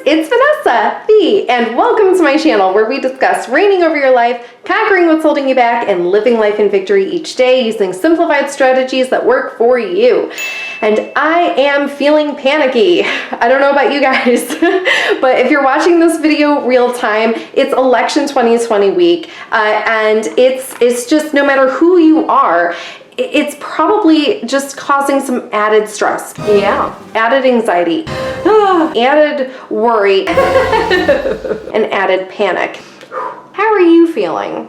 it's Vanessa, and welcome to my channel where we discuss reigning over your life, conquering what's holding you back, and living life in victory each day using simplified strategies that work for you. And I am feeling panicky. I don't know about you guys, but if you're watching this video real time, it's election 2020 week, and it's just, no matter who you are, it's probably just causing some added stress. Yeah, added anxiety, added worry, and added panic. How are you feeling?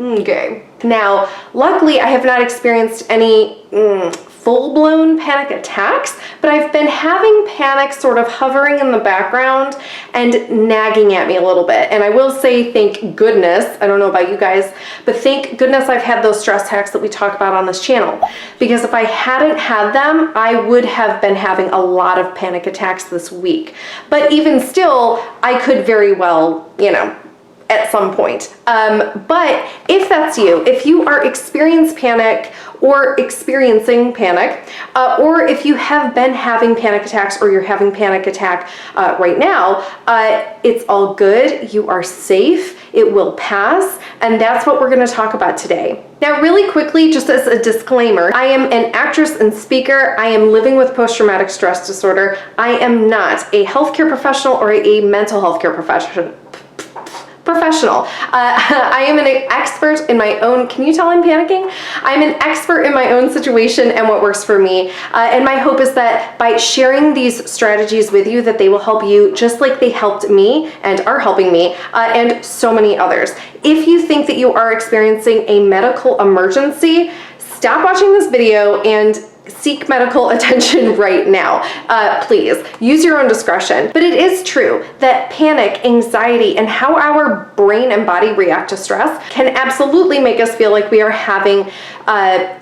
Okay. Now, luckily, I have not experienced any full-blown panic attacks, but I've been having panic sort of hovering in the background and nagging at me a little bit. And I will say, thank goodness, I don't know about you guys, but thank goodness I've had those stress attacks that we talk about on this channel. Because if I hadn't had them, I would have been having a lot of panic attacks this week. But even still, I could very well, at some point. But if that's you, if you are experiencing panic, or if you have been having panic attacks or you're having panic attack right now, it's all good. You are safe. It will pass. And that's what we're going to talk about today. Now, really quickly, just as a disclaimer, I am an actress and speaker. I am living with post-traumatic stress disorder. I am not a healthcare professional or a mental health care professional. I am an expert in my own, can you tell I'm panicking? I'm an expert in my own situation and what works for me. And my hope is that by sharing these strategies with you, that they will help you just like they helped me and are helping me and so many others. If you think that you are experiencing a medical emergency, stop watching this video and seek medical attention right now. Please use your own discretion. But it is true that panic, anxiety, and how our brain and body react to stress can absolutely make us feel like we are having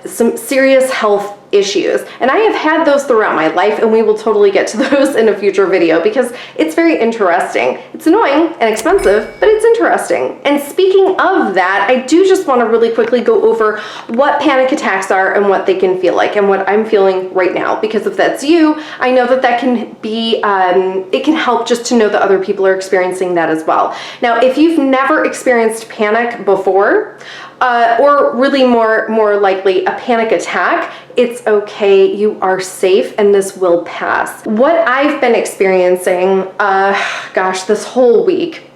some serious health issues. And I have had those throughout my life, and we will totally get to those in a future video because it's very interesting. It's annoying and expensive, but it's interesting. And speaking of that, I do just want to really quickly go over what panic attacks are and what they can feel like and what I'm feeling right now. Because if that's you, I know that that can be, it can help just to know that other people are experiencing that as well. Now, if you've never experienced panic before, or really more likely a panic attack, it's okay, you are safe, and this will pass. What I've been experiencing, this whole week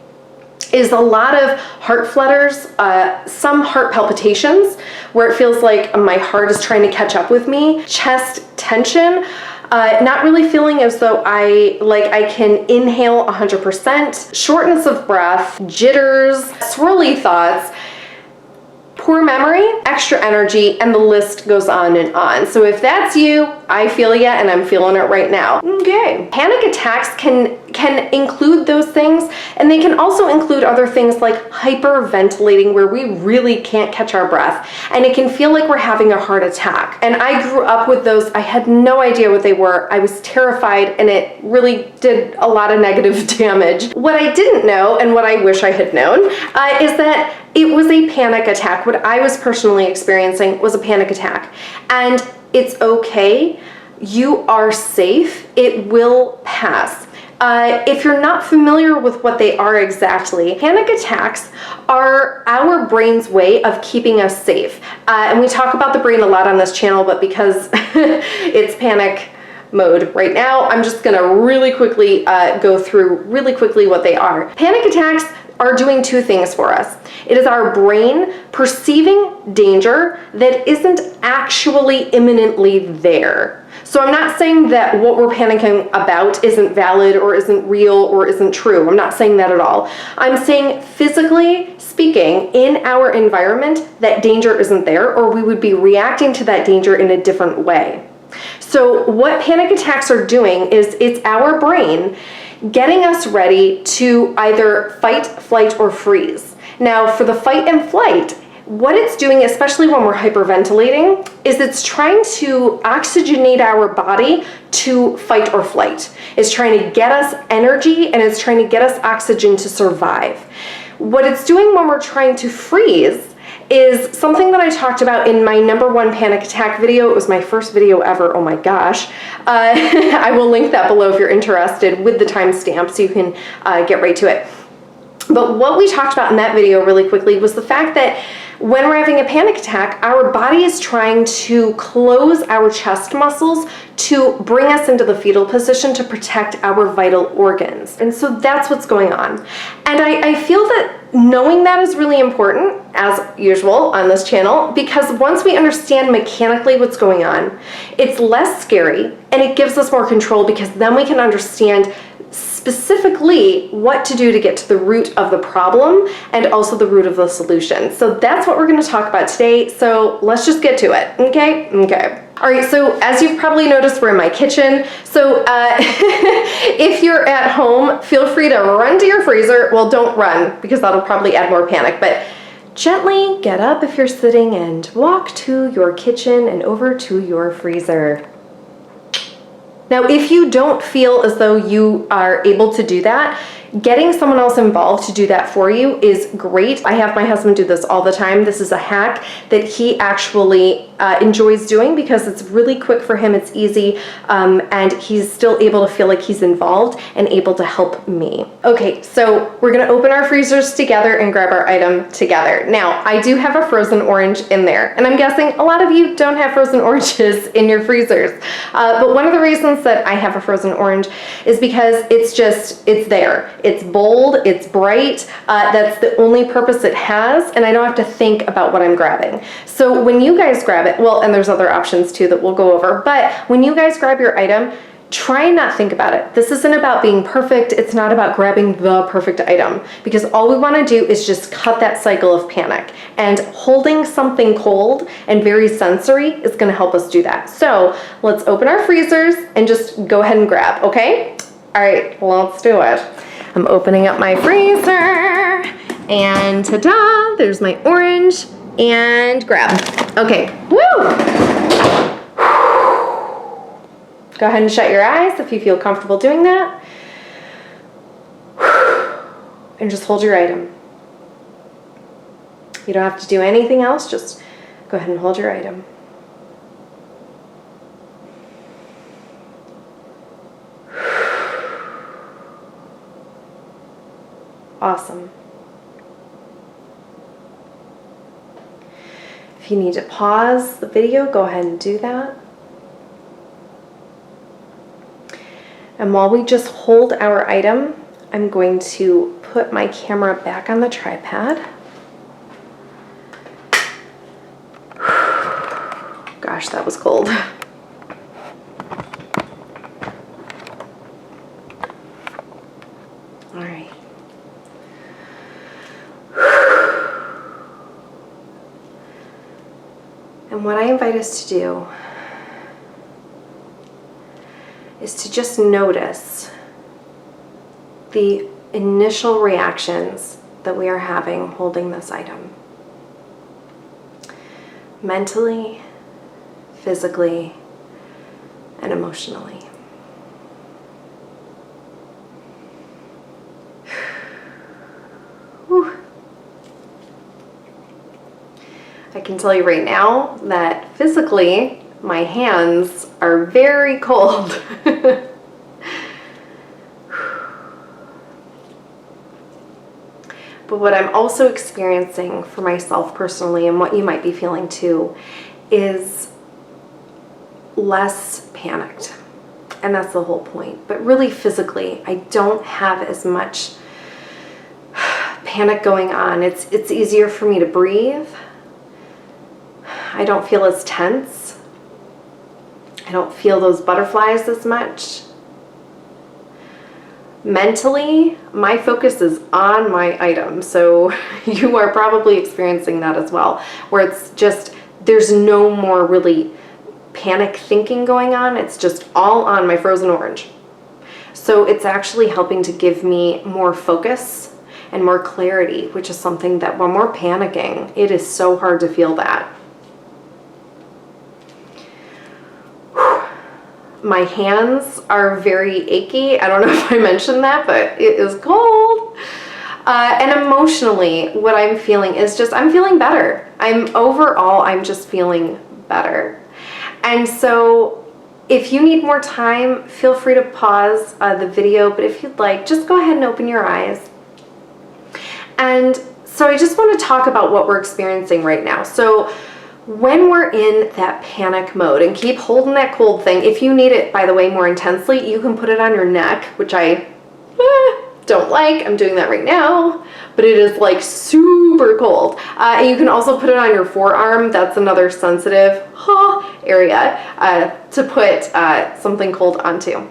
is a lot of heart flutters, some heart palpitations, where it feels like my heart is trying to catch up with me, chest tension, not really feeling as though I can inhale 100%, shortness of breath, jitters, swirly thoughts, poor memory, extra energy, and the list goes on and on. So if that's you, I feel ya, and I'm feeling it right now. Okay. Panic attacks can include those things, and they can also include other things like hyperventilating, where we really can't catch our breath, and it can feel like we're having a heart attack. And I grew up with those. I had no idea what they were. I was terrified, and it really did a lot of negative damage. What I didn't know, and what I wish I had known, is that it was a panic attack. What I was personally experiencing was a panic attack. And it's okay. You are safe. It will pass. If you're not familiar with what they are exactly, panic attacks are our brain's way of keeping us safe. And we talk about the brain a lot on this channel, but because it's panic mode right now, I'm just gonna really quickly go through what they are. Panic attacks are doing two things for us. It is our brain perceiving danger that isn't actually imminently there. So I'm not saying that what we're panicking about isn't valid or isn't real or isn't true. I'm not saying that at all. I'm saying, physically speaking, in our environment, that danger isn't there, or we would be reacting to that danger in a different way. So what panic attacks are doing is it's our brain getting us ready to either fight, flight, or freeze. Now, for the fight and flight, what it's doing, especially when we're hyperventilating, is it's trying to oxygenate our body to fight or flight. It's trying to get us energy, and it's trying to get us oxygen to survive. What it's doing when we're trying to freeze is something that I talked about in my #1 panic attack video. It was my first video ever. Oh my gosh. I will link that below if you're interested with the timestamp so you can get right to it. But what we talked about in that video really quickly was the fact that when we're having a panic attack, our body is trying to close our chest muscles to bring us into the fetal position to protect our vital organs. And so that's what's going on. And I feel that knowing that is really important, as usual on this channel, because once we understand mechanically what's going on, it's less scary and it gives us more control, because then we can understand specifically what to do to get to the root of the problem and also the root of the solution. So that's what we're going to talk about today. So let's just get to it. Okay. All right, so as you've probably noticed, we're in my kitchen. So if you're at home, feel free to run to your freezer. Well, don't run, because that'll probably add more panic, but gently get up if you're sitting and walk to your kitchen and over to your freezer. Now, if you don't feel as though you are able to do that, getting someone else involved to do that for you is great. I have my husband do this all the time. This is a hack that he actually enjoys doing because it's really quick for him, it's easy, and he's still able to feel like he's involved and able to help me. Okay, so we're gonna open our freezers together and grab our item together. Now, I do have a frozen orange in there, and I'm guessing a lot of you don't have frozen oranges in your freezers. But one of the reasons that I have a frozen orange is because it's there. It's bold, it's bright, that's the only purpose it has, and I don't have to think about what I'm grabbing. So when you guys grab it, well, and there's other options too that we'll go over, but when you guys grab your item, try and not think about it. This isn't about being perfect, it's not about grabbing the perfect item, because all we want to do is just cut that cycle of panic, and holding something cold and very sensory is going to help us do that. So let's open our freezers and just go ahead and grab, okay? All right, let's do it. I'm opening up my freezer, and ta-da, there's my orange, and grab. Okay, woo! Go ahead and shut your eyes if you feel comfortable doing that. And just hold your item. You don't have to do anything else, just go ahead and hold your item. Awesome. If you need to pause the video, go ahead and do that. And while we just hold our item, I'm going to put my camera back on the tripod. Gosh, that was cold. All right. And what I invite us to do is to just notice the initial reactions that we are having holding this item. Mentally, physically, and emotionally. Whew. I can tell you right now that physically, my hands are very cold. But what I'm also experiencing for myself personally, and what you might be feeling too, is less panicked. And that's the whole point. But really physically, I don't have as much panic going on. It's easier for me to breathe. I don't feel as tense. I don't feel those butterflies as much. Mentally, my focus is on my item, so you are probably experiencing that as well, where it's just, there's no more really panic thinking going on, it's just all on my frozen orange. So it's actually helping to give me more focus and more clarity, which is something that when we're panicking, it is so hard to feel that. My hands are very achy. I don't know if I mentioned that, but it is cold. And emotionally, what I'm feeling is just, I'm feeling better. I'm just feeling better. And so if you need more time, feel free to pause the video, but if you'd like, just go ahead and open your eyes. And so I just want to talk about what we're experiencing right now. So when we're in that panic mode, and keep holding that cold thing, if you need it, by the way, more intensely, you can put it on your neck, which I don't like. I'm doing that right now, but it is like super cold. And you can also put it on your forearm. That's another sensitive area to put something cold onto.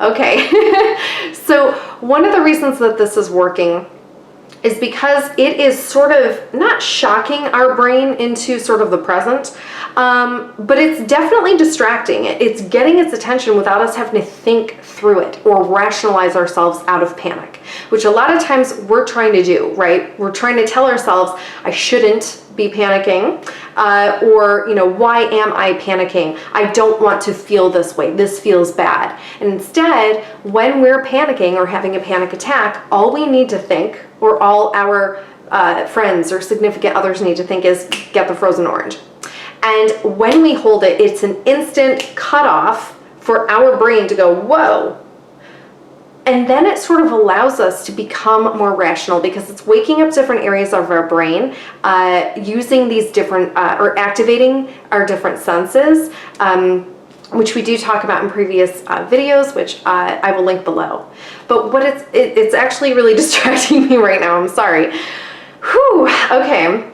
Okay, so one of the reasons that this is working is because it is sort of not shocking our brain into sort of the present, but it's definitely distracting it. It's getting its attention without us having to think through it or rationalize ourselves out of panic, which a lot of times we're trying to do, right? We're trying to tell ourselves, I shouldn't be panicking, or, you know, why am I panicking? I don't want to feel this way. This feels bad. And instead, when we're panicking or having a panic attack, all we need to think, or all our friends or significant others need to think, is get the frozen orange. And when we hold it, it's an instant cutoff for our brain to go, whoa. And then it sort of allows us to become more rational because it's waking up different areas of our brain, using these different, or activating our different senses, which we do talk about in previous videos, which I will link below. But what it's actually really distracting me right now, I'm sorry. Whew, okay.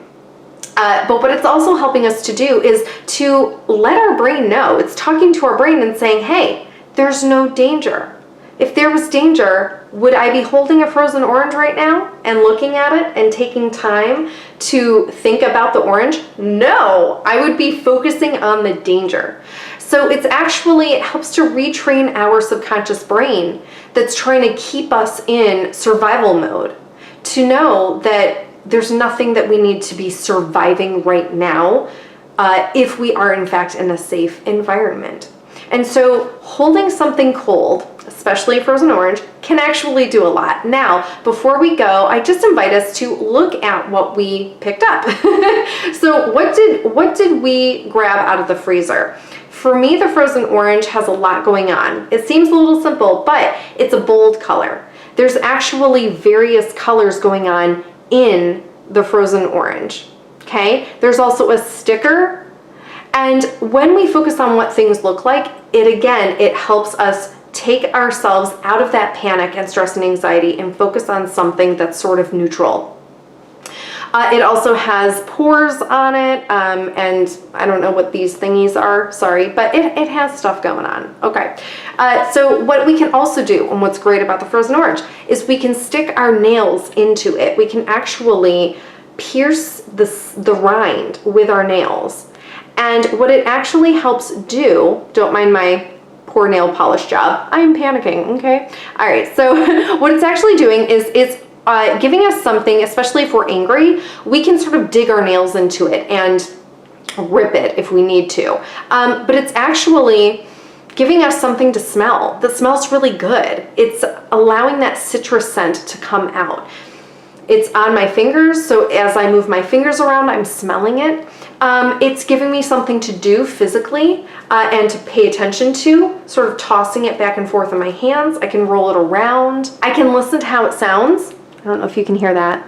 But what it's also helping us to do is to let our brain know. It's talking to our brain and saying, hey, there's no danger. If there was danger, would I be holding a frozen orange right now and looking at it and taking time to think about the orange? No, I would be focusing on the danger. So it helps to retrain our subconscious brain that's trying to keep us in survival mode, to know that there's nothing that we need to be surviving right now if we are in fact in a safe environment. And so holding something cold, especially a frozen orange, can actually do a lot. Now, before we go, I just invite us to look at what we picked up. So what did we grab out of the freezer? For me, the frozen orange has a lot going on. It seems a little simple, but it's a bold color. There's actually various colors going on in the frozen orange, okay? There's also a sticker. And when we focus on what things look like, it helps us take ourselves out of that panic and stress and anxiety and focus on something that's sort of neutral. It also has pores on it, and I don't know what these thingies are, sorry, but it has stuff going on. Okay, so what we can also do, and what's great about the frozen orange, is we can stick our nails into it. We can actually pierce the rind with our nails. And what it actually helps do, don't mind my poor nail polish job, I'm panicking, okay? All right, so what it's actually doing is it's giving us something, especially if we're angry, we can sort of dig our nails into it and rip it if we need to. But it's actually giving us something to smell that smells really good. It's allowing that citrus scent to come out. It's on my fingers, so as I move my fingers around, I'm smelling it. It's giving me something to do physically and to pay attention to, sort of tossing it back and forth in my hands. I can roll it around. I can listen to how it sounds. I don't know if you can hear that.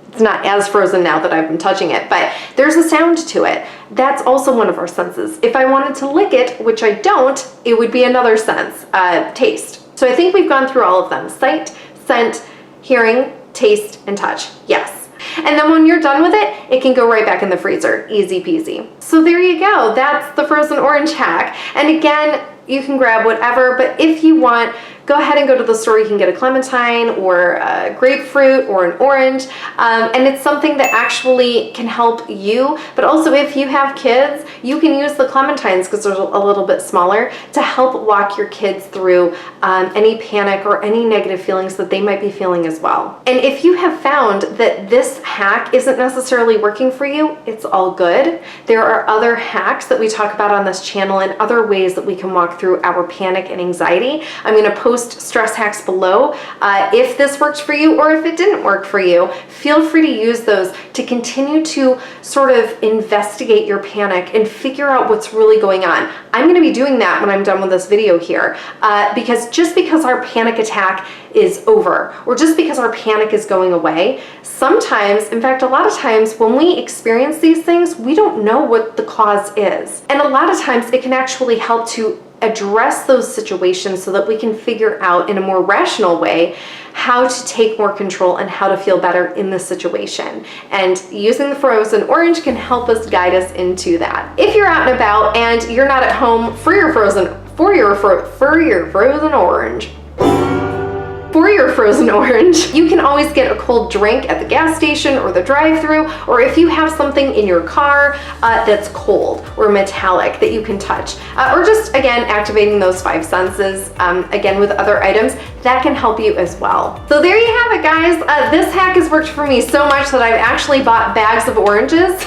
It's not as frozen now that I've been touching it, but there's a sound to it. That's also one of our senses. If I wanted to lick it, which I don't, it would be another sense, taste. So I think we've gone through all of them. Sight, scent, hearing, taste, and touch. Yes. And then when you're done with it, it can go right back in the freezer. Easy peasy. So there you go. That's the frozen orange hack. And again, you can grab whatever, but if you want, go ahead and go to the store. You can get a clementine or a grapefruit or an orange. And it's something that actually can help you. But also if you have kids, you can use the clementines because they're a little bit smaller to help walk your kids through any panic or any negative feelings that they might be feeling as well. And if you have found that this hack isn't necessarily working for you, it's all good. There are other hacks that we talk about on this channel and other ways that we can walk through our panic and anxiety. I'm going to post post stress hacks below. If this worked for you or if it didn't work for you, feel free to use those to continue to sort of investigate your panic and figure out what's really going on. I'm going to be doing that when I'm done with this video here, because just because our panic attack is over, or just because our panic is going away, sometimes, in fact, a lot of times when we experience these things, we don't know what the cause is. And a lot of times it can actually help to address those situations so that we can figure out in a more rational way how to take more control and how to feel better in the situation. And using the frozen orange can help us guide us into that. If you're out and about and you're not at home for your frozen orange, you can always get a cold drink at the gas station or the drive-thru, or if you have something in your car that's cold or metallic that you can touch, or just, again, activating those 5 senses, again, with other items, that can help you as well. So there you have it, guys. This hack has worked for me so much that I've actually bought bags of oranges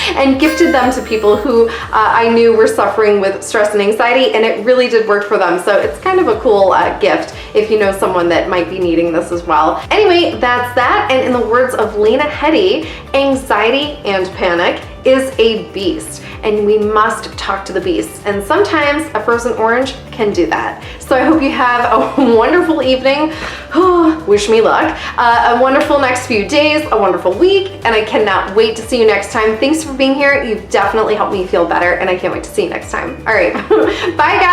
and gifted them to people who I knew were suffering with stress and anxiety, and it really did work for them. So it's kind of a cool gift if you know someone that might be needing this as well. Anyway, that's that. And in the words of Lena Headey, anxiety and panic is a beast, and we must talk to the beast. And sometimes a frozen orange can do that. So I hope you have a wonderful evening. Wish me luck. A wonderful next few days, a wonderful week, and I cannot wait to see you next time. Thanks for being here. You've definitely helped me feel better, and I can't wait to see you next time. All right. Bye, guys.